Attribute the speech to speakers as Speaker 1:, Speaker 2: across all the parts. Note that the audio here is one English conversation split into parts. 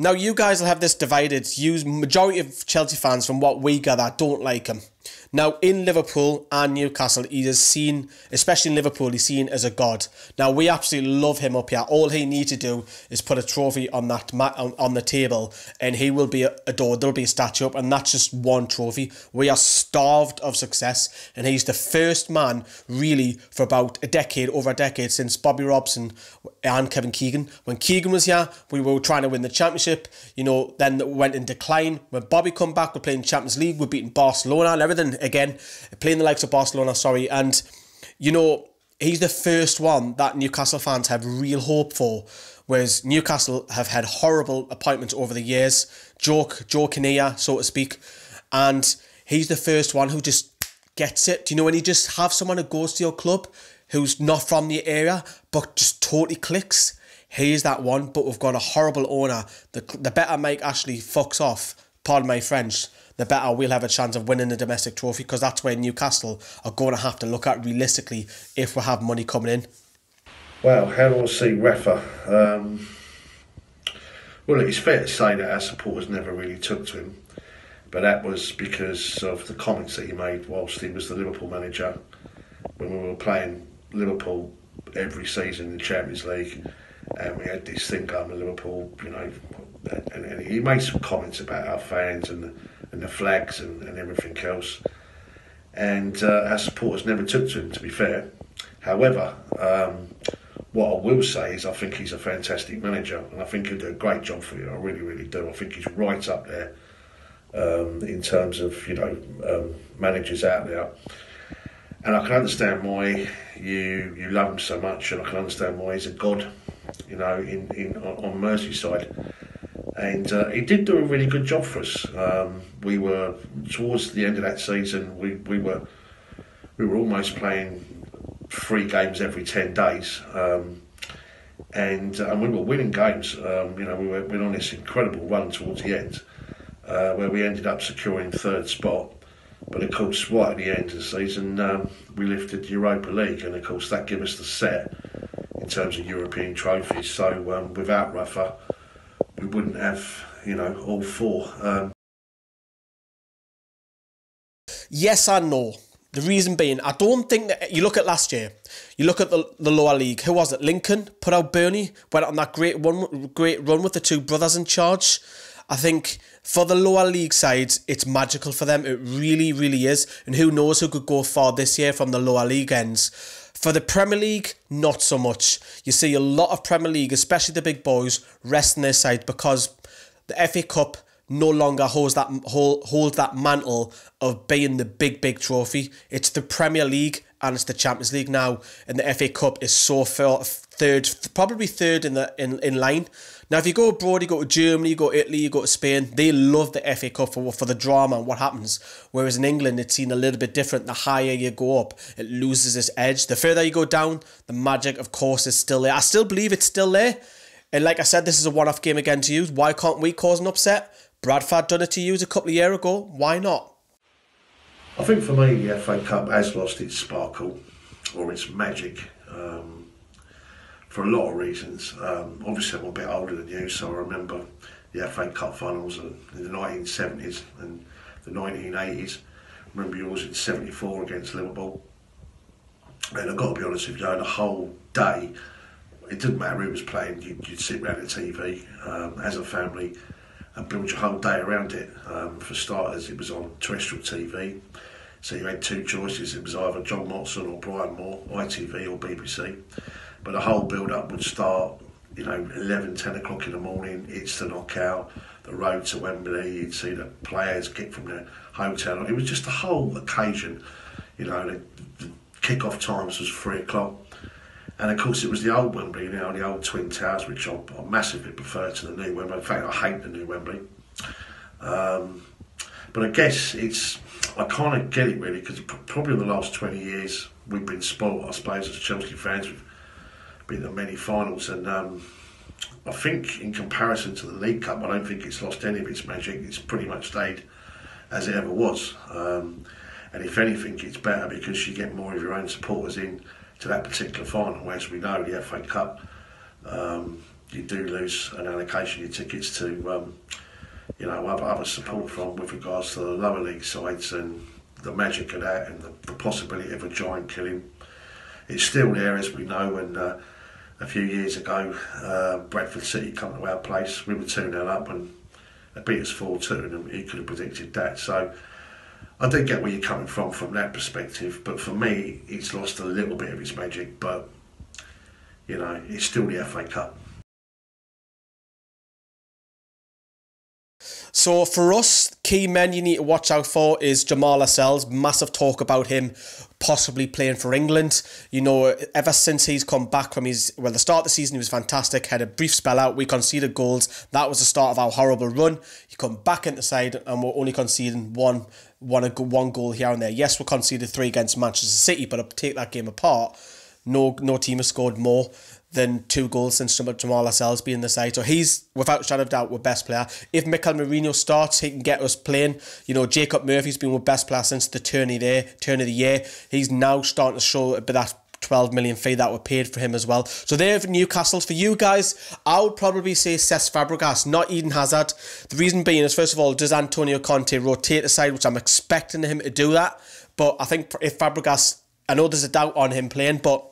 Speaker 1: Now, you guys will have this divided. You, majority of Chelsea fans, from what we gather, don't like him. Now, in Liverpool and Newcastle, he is seen, especially in Liverpool, he's seen as a god. Now, we absolutely love him up here. All he needs to do is put a trophy on that on the table, and he will be adored. There'll be a statue up, and that's just one trophy. We are starved of success, and he's the first man, really, for about over a decade, since Bobby Robson and Kevin Keegan. When Keegan was here, we were trying to win the championship, you know, then it went in decline. When Bobby come back, we're playing Champions League, we're beating Barcelona and everything again, playing the likes of Barcelona, and, you know, he's the first one that Newcastle fans have real hope for, whereas Newcastle have had horrible appointments over the years, Joe Kinnear, so to speak, and he's the first one who just gets it. Do you know, when you just have someone who goes to your club who's not from the area but just totally clicks? He's that one. But we've got a horrible owner. The better Mike Ashley fucks off, pardon my French, the better we'll have a chance of winning the domestic trophy, because that's where Newcastle are going to have to look at realistically if we have money coming in.
Speaker 2: Well, how do I see Rafa? Well, it's fair to say that our supporters never really took to him, but that was because of the comments that he made whilst he was the Liverpool manager, when we were playing Liverpool every season in the Champions League, and we had this thing going with Liverpool, you know, and he made some comments about our fans and the flags and everything else, and our supporters never took to him, to be fair. However, what I will say is I think he's a fantastic manager, and I think he'll do a great job for you. I really, really do. I think he's right up there in terms of, you know, managers out there. And I can understand why you love him so much, and I can understand why he's a god, you know, on Merseyside. And he did do a really good job for us. We were towards the end of that season. We were almost playing 3 games every 10 days, and we were winning games. You know, we went on this incredible run towards the end, where we ended up securing 3rd spot. But of course, right at the end of the season, we lifted the Europa League, and of course that gave us the set in terms of European trophies. So without Rafa, we wouldn't have, you know, all 4.
Speaker 1: Yes and no. The reason being, I don't think that, you look at last year, you look at the lower league, who was it? Lincoln put out Burnley, went on that great run with the 2 brothers in charge. I think for the lower league sides, it's magical for them. It really, really is. And who knows who could go far this year from the lower league ends. For the Premier League, not so much. You see a lot of Premier League, especially the big boys, resting their side because the FA Cup no longer holds that mantle of being the big trophy. It's the Premier League and it's the Champions League now, and the FA Cup is so probably third in line. Now, if you go abroad, you go to Germany, you go to Italy, you go to Spain, they love the FA Cup for the drama and what happens. Whereas in England, it's seen a little bit different. The higher you go up, it loses its edge. The further you go down, the magic, of course, is still there. I still believe it's still there. And like I said, this is a one-off game again to use. Why can't we cause an upset? Bradford done it to use a couple of years ago. Why not?
Speaker 2: I think for me, the FA Cup has lost its sparkle or its magic. For a lot of reasons. Obviously I'm a bit older than you, so I remember the FA Cup finals in the 1970s and the 1980s. I remember yours in 74 against Liverpool. And I've got to be honest with you, the whole day, it didn't matter who was playing, you'd sit around the TV as a family and build your whole day around it. For starters, it was on terrestrial TV, so you had 2 choices. It was either John Motson or Brian Moore, ITV or BBC. But the whole build-up would start, you know, 11, 10 o'clock in the morning. It's the knockout, the road to Wembley. You'd see the players get from their hotel. It was just a whole occasion. You know, the kick-off times was 3 o'clock. And of course, it was the old Wembley, you know, the old Twin Towers, which I massively prefer to the new Wembley. In fact, I hate the new Wembley. But I guess I kind of get it really, because probably in the last 20 years, we've been spoilt, I suppose, as Chelsea fans. We've been to many finals, and I think in comparison to the League Cup, I don't think it's lost any of its magic. It's pretty much stayed as it ever was, and if anything, it's better because you get more of your own supporters in to that particular final. Whereas we know the FA Cup, you do lose an allocation of your tickets to other support from with regards to the lower league sides, and the magic of that and the possibility of a giant killing. It's still there, as we know, and a few years ago Bradford City come to our place, we were 2-0 up and they beat us 4-2, and who could have predicted that? So I do get where you're coming from that perspective, but for me it's lost a little bit of its magic, but it's still the FA Cup.
Speaker 1: So for us, key men you need to watch out for is Jamal Lascelles. Massive talk about him possibly playing for England. Ever since he's come back from the start of the season, he was fantastic. Had a brief spell out. We conceded goals. That was the start of our horrible run. You come back into the side and we're only conceding one goal here and there. Yes, we conceded 3 against Manchester City, but take that game apart, no team has scored more than 2 goals since Jamal Lascelles being in the side. So he's, without a shadow of doubt, our best player. If Mikel Merino starts, he can get us playing. Jacob Murphy's been our best player since the turn of the year. He's now starting to show a bit of that 12 million fee that were paid for him as well. So there for Newcastle. For you guys, I would probably say Cesc Fabregas, not Eden Hazard. The reason being is, first of all, does Antonio Conte rotate the side, which I'm expecting him to do that. But I think if Fabregas, I know there's a doubt on him playing, but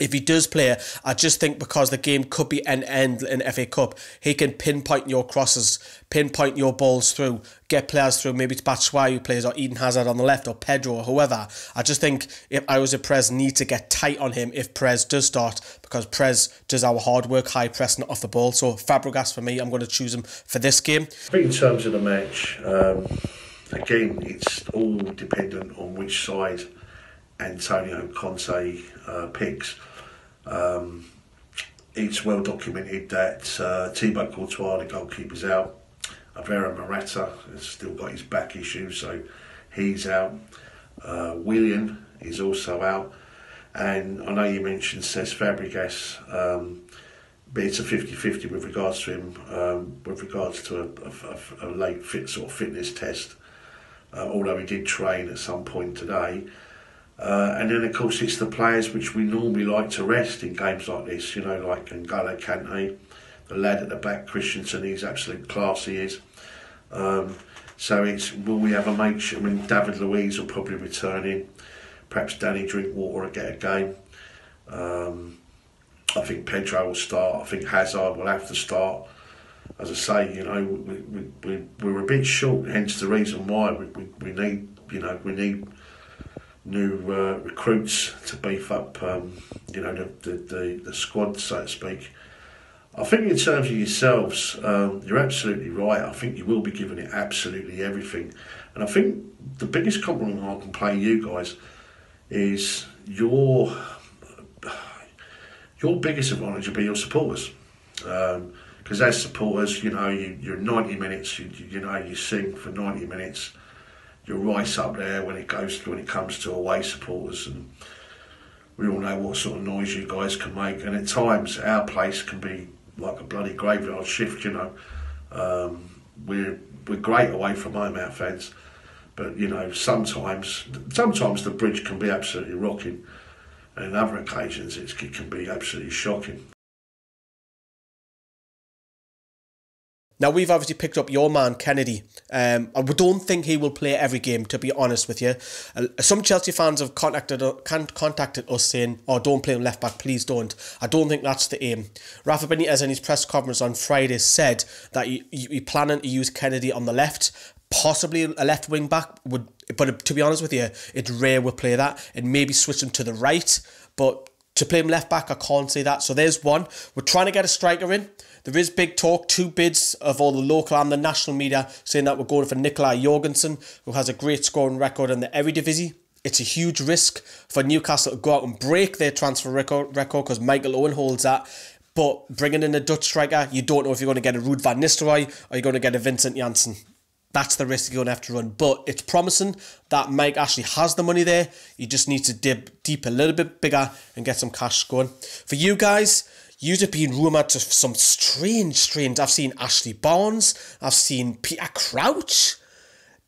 Speaker 1: if he does play, I just think because the game could be end-to-end in FA Cup, he can pinpoint your crosses, pinpoint your balls through, get players through, maybe to Batshuayi who plays, or Eden Hazard on the left, or Pedro, or whoever. I just think if I was a Prez, need to get tight on him if Prez does start, because Prez does our hard work, high pressing off the ball. So Fabregas for me, I'm going to choose him for this game.
Speaker 2: I think in terms of the match, again, it's all dependent on which side Antonio Conte picks. It's well documented that Thibaut Courtois, the goalkeeper's out. Alvaro Morata has still got his back issues, so he's out. Willian is also out. And I know you mentioned Cesc Fabregas, but it's a 50-50 with regards to him, with regards to a late fitness test, although he did train at some point today. And then of course it's the players which we normally like to rest in games like this, like N'Golo Kante, the lad at the back, Christensen, he's absolute class, he is. So it's, will we have a match? I mean, David Luiz will probably return in, perhaps Danny Drinkwater will get a game. I think Pedro will start, I think Hazard will have to start. As I say, we're a bit short, hence the reason why we need new recruits to beef up, the squad, so to speak. I think in terms of yourselves, you're absolutely right. I think you will be giving it absolutely everything. And I think the biggest compliment I can pay you guys is your biggest advantage will be your supporters. Because as supporters, you're 90 minutes, you sing for 90 minutes. You're right up there when it comes to away supporters, and we all know what sort of noise you guys can make. And at times, our place can be like a bloody graveyard shift. We're great away from home, our fans, but sometimes the bridge can be absolutely rocking, and on other occasions it can be absolutely shocking.
Speaker 1: Now, we've obviously picked up your man, Kennedy. I don't think he will play every game, to be honest with you. Some Chelsea fans have contacted us saying, oh, don't play him left back, please don't. I don't think that's the aim. Rafa Benitez in his press conference on Friday said that you're planning to use Kennedy on the left, possibly a left wing back, but to be honest with you, it's rare we'll play that, and maybe switch him to the right. But to play him left back, I can't say that. So there's one. We're trying to get a striker in. There is big talk, 2 bids of all the local and the national media saying that we're going for Nikolai Jorgensen, who has a great scoring record in the Eredivisie. It's a huge risk for Newcastle to go out and break their transfer record because Michael Owen holds that. But bringing in a Dutch striker, you don't know if you're going to get a Ruud van Nistelrooy or you're going to get a Vincent Janssen. That's the risk you're going to have to run. But it's promising that Mike actually has the money there. You just need to dip deep a little bit bigger and get some cash going. For you guys, you've been rumoured to some strange. I've seen Ashley Barnes. I've seen Peter Crouch.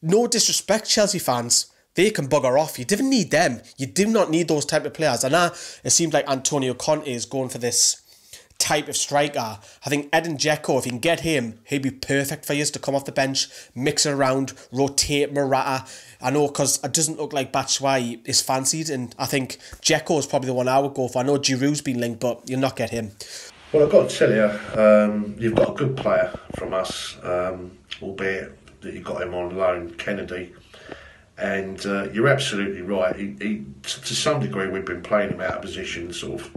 Speaker 1: No disrespect, Chelsea fans. They can bugger off. You didn't need them. You do not need those type of players. And now it seems like Antonio Conte is going for this type of striker. I think Edin Dzeko, if you can get him, he'd be perfect for you to come off the bench, mix it around, rotate Morata. I know, because it doesn't look like Batshuayi is fancied, and I think Dzeko is probably the one I would go for. I know Giroud's been linked, but you'll not get him.
Speaker 2: Well, I've got to tell you, you've got a good player from us, albeit that you got him on loan, Kennedy. And you're absolutely right. He, to some degree, we've been playing him out of position, sort of,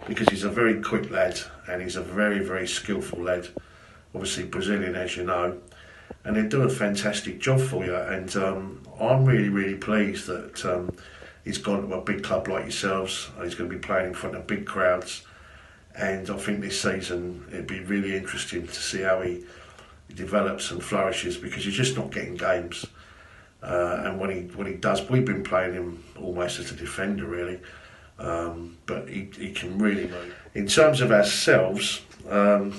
Speaker 2: because he's a very quick lad and he's a very, very skillful lad. Obviously Brazilian, as you know, and they do a fantastic job for you. And I'm really, really pleased that he's gone to a big club like yourselves. He's going to be playing in front of big crowds, and I think this season it'd be really interesting to see how he develops and flourishes, because he's just not getting games. And when he does, we've been playing him almost as a defender, really. But he can really move. In terms of ourselves, as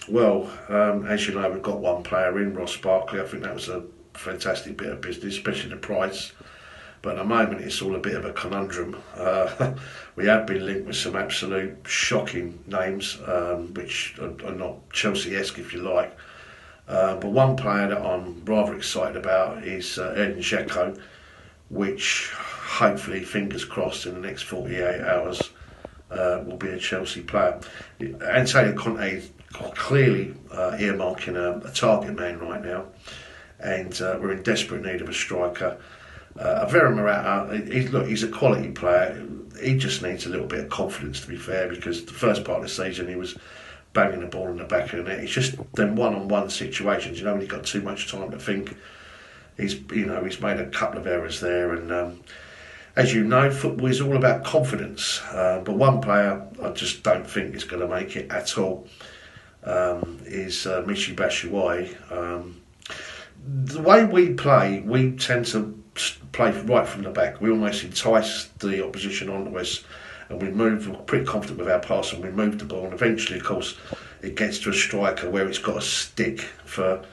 Speaker 2: you know, we've got one player in, Ross Barkley. I think that was a fantastic bit of business, especially the price. But at the moment, it's all a bit of a conundrum. We have been linked with some absolute shocking names, which are not Chelsea-esque, if you like. But one player that I'm rather excited about is Edin Dzeko, which hopefully, fingers crossed, in the next 48 hours will be a Chelsea player. Antonio Conte is clearly earmarking a target man right now, and we're in desperate need of a striker. Vera Morata, he's a quality player. He just needs a little bit of confidence, to be fair, because the first part of the season he was banging the ball in the back of the net. It's just them one-on-one situations. When you've got too much time to think. He's made a couple of errors there, and as you know, football is all about confidence. But one player I just don't think is going to make it at all is Michy Batshuayi. The way we play, we tend to play right from the back. We almost entice the opposition onto us, and we move. We're pretty confident with our pass, and we move the ball. And eventually, of course, it gets to a striker where it's got to stick for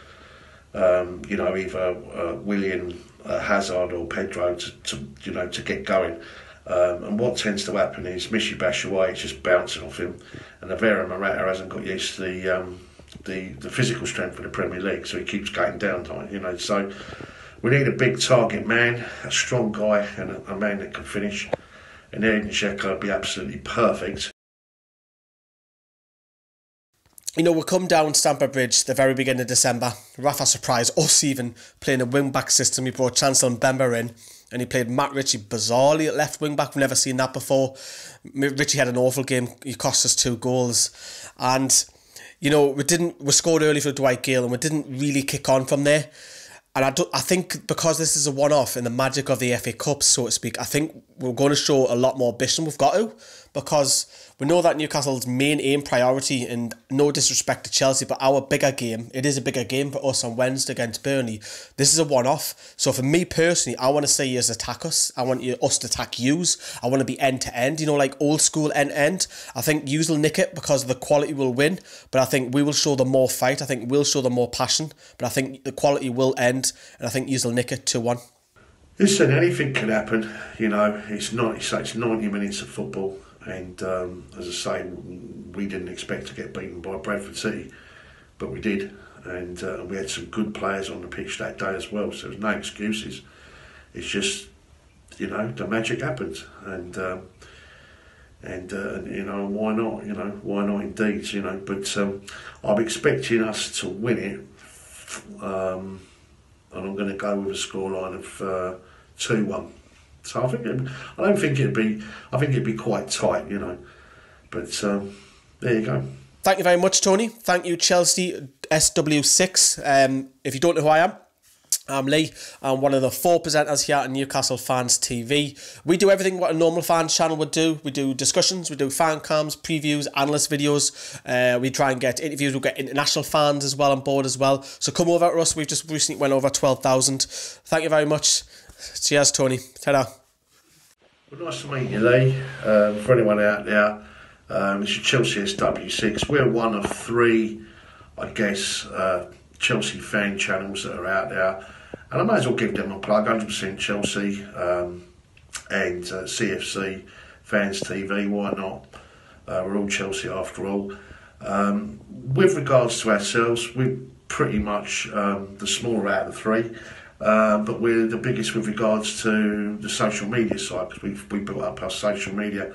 Speaker 2: either William Hazard or Pedro to get going. And what tends to happen is Michy Batshuayi is just bouncing off him, and Vera Morata hasn't got used to the physical strength of the Premier League, so he keeps going down. So we need a big target man, a strong guy, and a man that can finish. And Edin Dzeko would be absolutely perfect.
Speaker 1: We come down Stamford Bridge the very beginning of December. Rafa surprised us even playing a wing-back system. He brought Chancellor Mbemba in, and he played Matt Ritchie bizarrely at left wing-back. We've never seen that before. Ritchie had an awful game. He cost us 2 goals. And, we scored early for Dwight Gale, and we didn't really kick on from there. And I think because this is a one-off in the magic of the FA Cup, so to speak, I think we're going to show a lot more ambition. We've got to, because we know that Newcastle's main aim, priority, and no disrespect to Chelsea, but our bigger game, it is a bigger game for us on Wednesday against Burnley. This is a one-off. So for me personally, I want to see us attack us. I want us to attack yous. I want to be end-to-end, like old school end-to-end. I think yous will nick it because the quality will win, but I think we will show them more fight. I think we'll show them more passion, but I think the quality will end, and I think yous will nick it 2-1.
Speaker 2: Listen, anything can happen. It's 90 minutes of football. And as I say, we didn't expect to get beaten by Bradford City, but we did. And we had some good players on the pitch that day as well, so there's no excuses. It's just, the magic happens. And why not? Why not indeed? But I'm expecting us to win it. And I'm going to go with a scoreline of 2-1. So I think it'd be quite tight, But there you go.
Speaker 1: Thank you very much, Tony. Thank you, Chelsea SW6. If you don't know who I am, I'm Lee. I'm one of the 4 presenters here at Newcastle Fans TV. We do everything what a normal fans channel would do. We do discussions, we do fan cams, previews, analyst videos. We try and get interviews. We'll get international fans as well on board as well. So come over to us. We've just recently went over 12,000. Thank you very much. Cheers, Tony. Ta-da.
Speaker 2: Well, nice to meet you, Lee. For anyone out there, it's your Chelsea SW6. We're one of 3, I guess, Chelsea fan channels that are out there. And I might as well give them a plug. 100% Chelsea and CFC Fans TV, why not? We're all Chelsea after all. With regards to ourselves, we're pretty much the smaller out of the three, but we're the biggest with regards to the social media side, because we built up our social media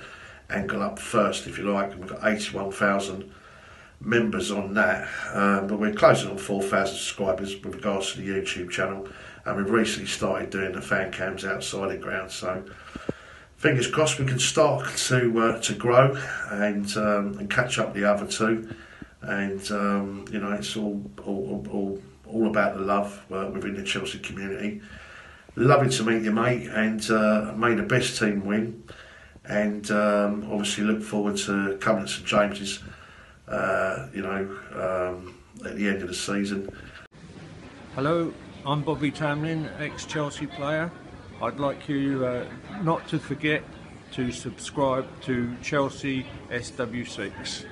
Speaker 2: angle up first, if you like, and we've got 81,000 members on that, but we're closing on 4,000 subscribers with regards to the YouTube channel, and we've recently started doing the fan cams outside the ground, so fingers crossed we can start to grow and catch up the other two, and you know, it's all about the love within the Chelsea community. Lovely to meet you, mate, and may the best team win, and obviously look forward to coming to St James's, you know, at the end of the season.
Speaker 3: Hello, I'm Bobby Tamlin, ex-Chelsea player. I'd like you not to forget to subscribe to Chelsea SW6.